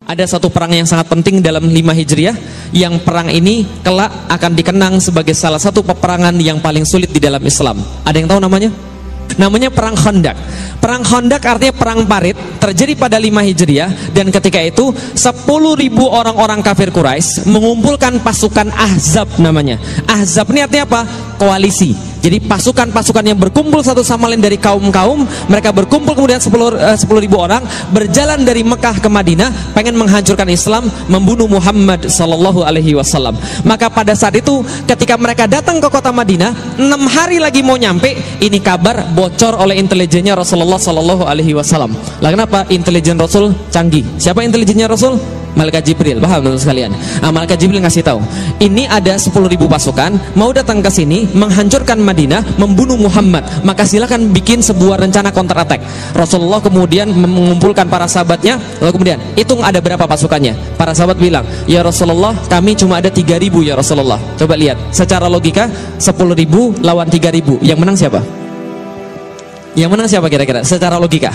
Ada satu perang yang sangat penting dalam 5 Hijriah, yang perang ini kelak akan dikenang sebagai salah satu peperangan yang paling sulit di dalam Islam. Ada yang tahu namanya? Namanya Perang Khandaq. Perang Khandaq artinya perang parit, terjadi pada 5 Hijriah, dan ketika itu 10.000 orang-orang kafir Quraisy mengumpulkan pasukan Ahzab namanya. Ahzab ini artinya apa? Koalisi. Jadi pasukan-pasukan yang berkumpul satu sama lain dari kaum-kaum, mereka berkumpul kemudian 10.000 orang berjalan dari Mekah ke Madinah, pengen menghancurkan Islam, membunuh Muhammad sallallahu alaihi wasallam. Maka pada saat itu ketika mereka datang ke kota Madinah, 6 hari lagi mau nyampe, ini kabar bocor oleh intelijennya Rasulullah sallallahu alaihi wasallam. Lah kenapa? Intelijen Rasul canggih. Siapa intelijennya Rasul? Malaikat Jibril. Paham teman sekalian? Malaikat Jibril ngasih tahu, ini ada 10.000 pasukan mau datang ke sini menghancurkan Madinah, membunuh Muhammad, maka silakan bikin sebuah rencana counter attack. Rasulullah kemudian mengumpulkan para sahabatnya, lalu kemudian hitung ada berapa pasukannya. Para sahabat bilang, ya Rasulullah, kami cuma ada 3.000 ya Rasulullah. Coba lihat, secara logika 10.000 lawan 3.000, yang menang siapa? Yang menang siapa kira-kira? Secara logika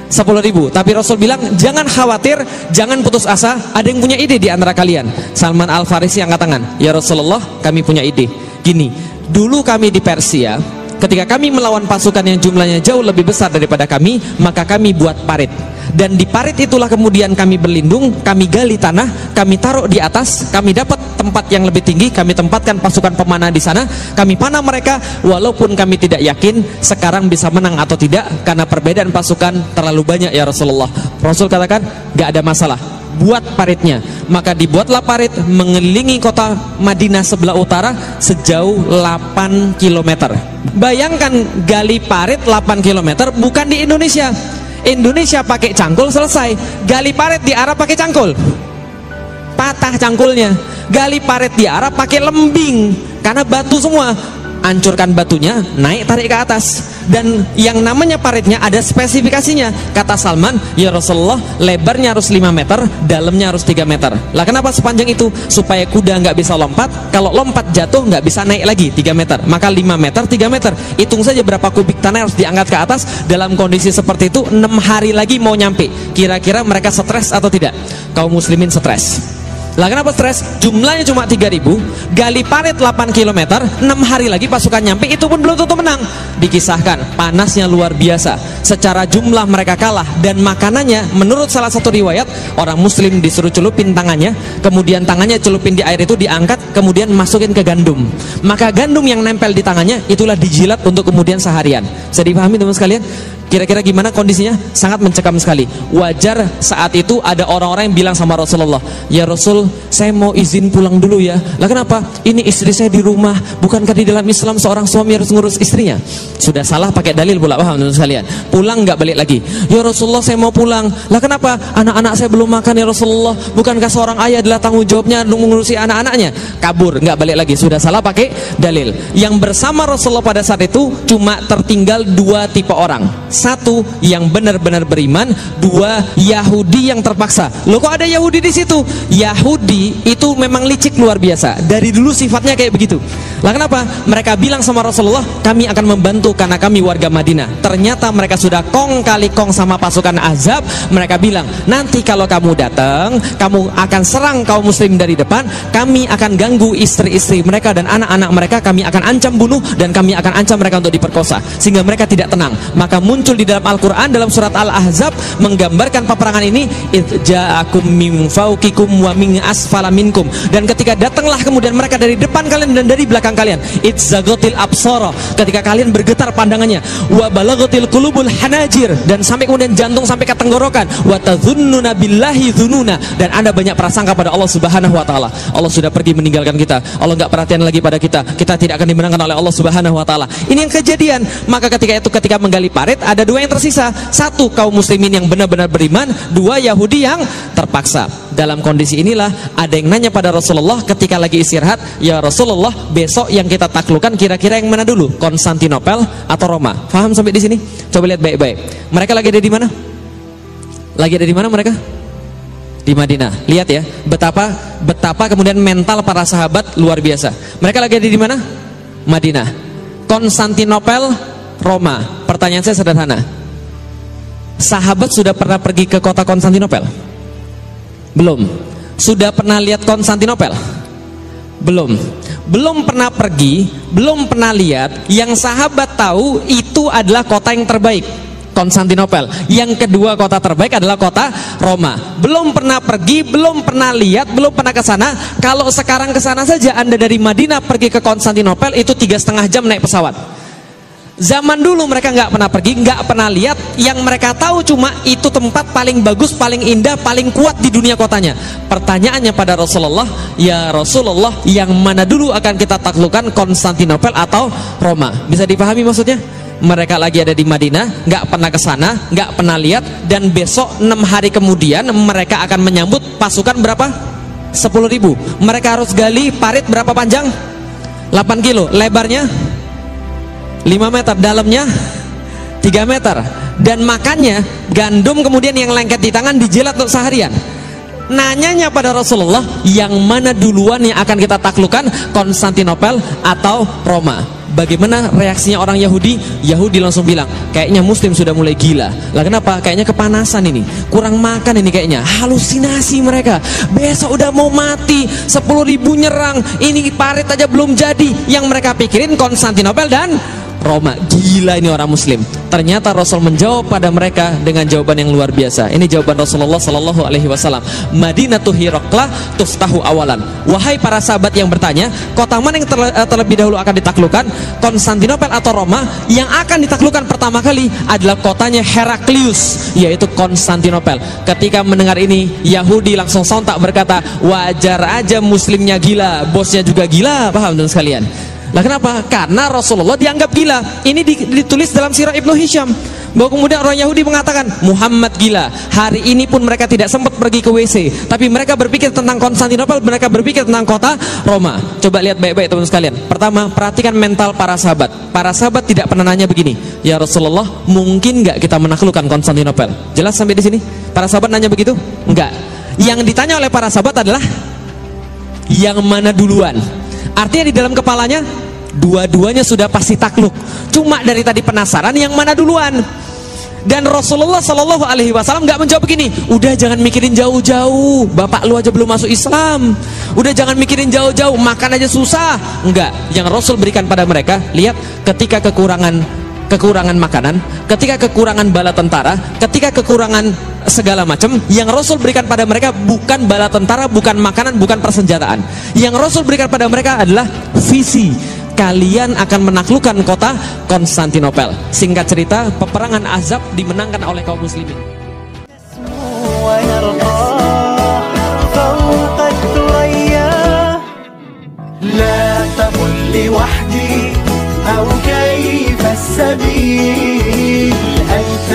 10.000. Tapi Rasul bilang, jangan khawatir, jangan putus asa, ada yang punya ide di antara kalian. Salman Al-Farisi angkat tangan, ya Rasulullah, kami punya ide. Gini, dulu kami di Persia, ketika kami melawan pasukan yang jumlahnya jauh lebih besar daripada kami, maka kami buat parit. Dan di parit itulah kemudian kami berlindung, kami gali tanah, kami taruh di atas, kami dapat tempat yang lebih tinggi, kami tempatkan pasukan pemanah di sana, kami panah mereka, walaupun kami tidak yakin sekarang bisa menang atau tidak, karena perbedaan pasukan terlalu banyak ya Rasulullah. Rasul katakan, gak ada masalah, buat paritnya. Maka dibuatlah parit mengelilingi kota Madinah sebelah utara sejauh 8 km. Bayangkan gali parit 8 km bukan di Indonesia. Indonesia pakai cangkul selesai, gali parit di Arab pakai cangkul, patah cangkulnya. Gali parit di Arab pakai lembing, karena batu semua, hancurkan batunya, naik tarik ke atas. Dan yang namanya paritnya ada spesifikasinya. Kata Salman, ya Rasulullah, lebarnya harus 5 meter, dalamnya harus 3 meter. Lah kenapa sepanjang itu? Supaya kuda nggak bisa lompat, kalau lompat jatuh nggak bisa naik lagi 3 meter. Maka 5 meter, 3 meter. Hitung saja berapa kubik tanah harus diangkat ke atas. Dalam kondisi seperti itu 6 hari lagi mau nyampe. Kira-kira mereka stres atau tidak? Kaum muslimin stres. Lah kenapa stres? Jumlahnya cuma 3.000, gali parit 8 km, 6 hari lagi pasukan nyampe, itu pun belum tentu menang. Dikisahkan panasnya luar biasa, secara jumlah mereka kalah. Dan makanannya, menurut salah satu riwayat, orang muslim disuruh celupin tangannya, kemudian tangannya celupin di air itu, diangkat, kemudian masukin ke gandum. Maka gandum yang nempel di tangannya itulah dijilat untuk kemudian seharian. Bisa dipahami teman sekalian? Kira-kira gimana kondisinya? Sangat mencekam sekali. Wajar saat itu ada orang-orang yang bilang sama Rasulullah, ya Rasul, saya mau izin pulang dulu ya. Lah kenapa? Ini istri saya di rumah. Bukankah di dalam Islam seorang suami harus ngurus istrinya? Sudah salah pakai dalil pula, paham teman sekalian? Pulang nggak balik lagi. Ya Rasulullah, saya mau pulang. Lah kenapa? Anak-anak saya belum makan ya Rasulullah. Bukankah seorang ayah adalah tanggung jawabnya mengurusi anak-anaknya? Kabur, nggak balik lagi. Sudah salah pakai dalil. Yang bersama Rasulullah pada saat itu cuma tertinggal 2 tipe orang. 1, yang benar-benar beriman. 2, Yahudi yang terpaksa. Loh kok ada Yahudi di situ? Yahudi itu memang licik luar biasa. Dari dulu sifatnya kayak begitu. Lah kenapa? Mereka bilang sama Rasulullah, kami akan membantu karena kami warga Madinah. Ternyata mereka sudah kong kali kong sama pasukan Ahzab. Mereka bilang, nanti kalau kamu datang, kamu akan serang kaum muslim dari depan, kami akan ganggu istri-istri mereka dan anak-anak mereka, kami akan ancam bunuh, dan kami akan ancam mereka untuk diperkosa, sehingga mereka tidak tenang. Maka muncul di dalam Al-Quran, dalam surat Al-Ahzab, menggambarkan peperangan ini, ja'akum min fawqikum wa min asfala minkum. Dan ketika datanglah kemudian mereka dari depan kalian dan dari belakang kalian, itzaghatil absara, ketika kalian bergetar pandangannya, wa balaghatil qulubul hanajir, dan sampai kemudian jantung sampai ke tenggorokan, wa tadzunnuna billahi dzununa, dan Anda banyak prasangka pada Allah Subhanahu wa taala. Allah sudah pergi meninggalkan kita, Allah enggak perhatian lagi pada kita tidak akan dimenangkan oleh Allah Subhanahu wa taala. Ini yang kejadian. Maka ketika menggali parit, ada ada dua yang tersisa. Satu, kaum muslimin yang benar-benar beriman. Dua, Yahudi yang terpaksa. Dalam kondisi inilah ada yang nanya pada Rasulullah ketika lagi istirahat, ya Rasulullah, besok yang kita taklukkan kira-kira yang mana dulu? Konstantinopel atau Roma? Faham sampai di sini? Coba lihat baik-baik. Mereka lagi ada di mana? Lagi ada di mana mereka? Di Madinah. Lihat ya, betapa kemudian mental para sahabat luar biasa. Mereka lagi ada di mana? Madinah. Konstantinopel, Roma. Pertanyaan saya sederhana. Sahabat sudah pernah pergi ke kota Konstantinopel? Belum. Sudah pernah lihat Konstantinopel? Belum. Belum pernah pergi, belum pernah lihat. Yang sahabat tahu itu adalah kota yang terbaik, Konstantinopel. Yang kedua kota terbaik adalah kota Roma. Belum pernah pergi, belum pernah lihat, belum pernah ke sana. Kalau sekarang ke sana saja, Anda dari Madinah pergi ke Konstantinopel itu 3,5 jam naik pesawat. Zaman dulu mereka nggak pernah pergi, nggak pernah lihat. Yang mereka tahu cuma itu tempat paling bagus, paling indah, paling kuat di dunia kotanya. Pertanyaannya pada Rasulullah, ya Rasulullah, yang mana dulu akan kita taklukkan, Konstantinopel atau Roma? Bisa dipahami maksudnya? Mereka lagi ada di Madinah, nggak pernah ke sana, nggak pernah lihat, dan besok 6 hari kemudian mereka akan menyambut pasukan berapa? 10.000. Mereka harus gali parit berapa panjang? 8 kilo. Lebarnya 5 meter, dalamnya 3 meter. Dan makannya gandum kemudian yang lengket di tangan dijilat untuk seharian. Nanyanya pada Rasulullah, yang mana duluan yang akan kita taklukkan, Konstantinopel atau Roma? Bagaimana reaksinya orang Yahudi? Yahudi langsung bilang, kayaknya Muslim sudah mulai gila. Lah kenapa? Kayaknya kepanasan ini, kurang makan ini kayaknya. Halusinasi mereka. Besok udah mau mati, 10.000 nyerang. Ini parit aja belum jadi. Yang mereka pikirin Konstantinopel dan Roma. Gila ini orang Muslim. Ternyata Rasul menjawab pada mereka dengan jawaban yang luar biasa. Ini jawaban Rasulullah Sallallahu Alaihi Wasallam. Madinatu Hiraqla tuftahu awalan. Wahai para sahabat yang bertanya, kota mana yang terlebih dahulu akan ditaklukkan, Konstantinopel atau Roma? Yang akan ditaklukkan pertama kali adalah kotanya Heraklius, yaitu Konstantinopel. Ketika mendengar ini, Yahudi langsung sontak berkata, wajar aja Muslimnya gila, bosnya juga gila. Paham teman sekalian? Lah kenapa? Karena Rasulullah dianggap gila. Ini ditulis dalam sirah Ibnu Hisham, bahwa kemudian orang Yahudi mengatakan Muhammad gila. Hari ini pun mereka tidak sempat pergi ke WC, tapi mereka berpikir tentang Konstantinopel, mereka berpikir tentang kota Roma. Coba lihat baik-baik teman sekalian. Pertama, perhatikan mental para sahabat. Para sahabat tidak pernah nanya begini, ya Rasulullah, mungkin nggak kita menaklukkan Konstantinopel? Jelas sampai di sini? Para sahabat nanya begitu? Enggak. Yang ditanya oleh para sahabat adalah yang mana duluan. Artinya di dalam kepalanya dua-duanya sudah pasti takluk. Cuma dari tadi penasaran yang mana duluan. Dan Rasulullah Sallallahu Alaihi Wasallam nggak menjawab begini, udah jangan mikirin jauh-jauh, bapak lu aja belum masuk Islam. Udah jangan mikirin jauh-jauh, makan aja susah. Enggak. Yang Rasul berikan pada mereka, lihat, ketika kekurangan makanan, ketika kekurangan bala tentara, ketika kekurangan segala macam, yang Rasul berikan pada mereka bukan bala tentara, bukan makanan, bukan persenjataan. Yang Rasul berikan pada mereka adalah visi. Kalian akan menaklukkan kota Konstantinopel. Singkat cerita, peperangan Ahzab dimenangkan oleh kaum muslimin. أو كيف السبيل أنت